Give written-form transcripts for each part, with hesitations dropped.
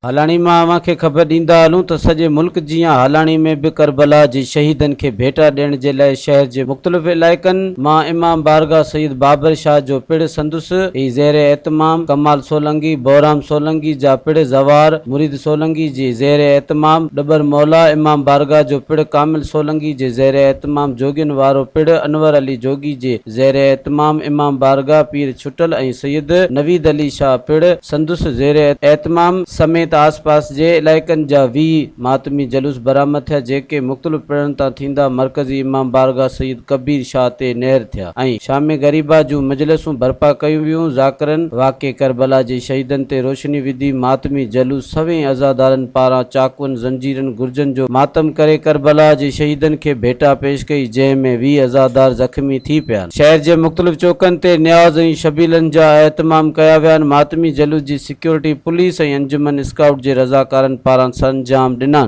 हलाणी मां अव्हांखे ख़बर ॾींदा हलूं त सॼे मुल्क जीअं हलाणी में बि करबला जे शहीदनि खे भेटा ॾियण जे लाइ शहर जे मुख़्तलिफ़ इलाइक़नि मां इमाम बारगाह सईद बाबर शाह जो पिण संदुसि ही ज़ेर एतमाम, कमाल सोलंकी, बहराम सोलंकी जा पिण ज़वार मुरीद सोलंकी जे ज़ेर एतमाम, डबर मौला इमाम बारगाह जो पिण कामिल सोलंकी जे ज़ेर एतमाम, जोगियुनि वारो पिण अनवर अली जोगी जे ज़ेर एतमाम, इमाम बारगाह पीर छुटल ऐं सैयद नवीद अली शाह पिण संदुसि ज़ेर एतमाम समेत आसपास जे इलाइक़नि जा 20 मातमी जलूस बरामद थिया जेके मुख़्तलिफ़ पिणनि तां थींदा मरकज़ी इमाम बारगाह सईद कबीर शाह ते नेर थिया ऐं शाम गरीबा जूं मजलिसूं बर्पा कयूं वियूं। ज़ाकिरनि वाक़े करबला जे शहीदनि ते रोशनी विधी। मातमी जलूस सवें अज़ादारनि पारां चाकुनि ज़ंजीरनि गुर्जनि जो मातम करे करबला जे शहीदनि खे भेटा पेश कई जंहिं में 20 अज़ादार ज़ख़्मी थी पिया। शहर जे मुख़्तलिफ़ चौकनि ते न्याज़ ऐं शबीलनि जा एहतमाम कया विया। मातमी जलूस जी सिक्योरिटी पुलिस ऐं अंजुमन स्काउट जे रज़ाकारनि पारां संजाम ॾिना।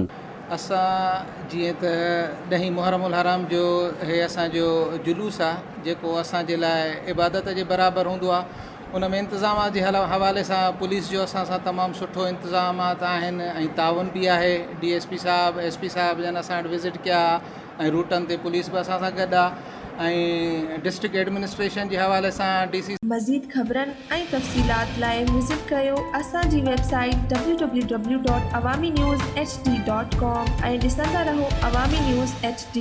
असां जीअं त 10 मुहर्रमुल हराम जो हे असांजो जुलूस आहे जेको असांजे लाइ इबादत जे बराबरि हूंदो आहे। उन में इंतिज़ामात जे हवाले सां पुलिस जो असां सां तमामु सुठो इंतिज़ामात आहिनि ऐं ताउन बि आहे। DSP साहब SP साहब जन असां वटि विज़िट कया ऐं रूटनि ते पुलिस बि असां सां गॾु आहे ऐं डिस्ट्रिक्ट एडमिनिस्ट्रेशन जे हवाले सां DC। मज़ीद ख़बरनि ऐं तफ़सीलात लाइ विज़िट कयो असांजी वेबसाइट www.awamiNewsHD.com ऐं ॾिसंदा रहो अवामी न्यूज़ HD।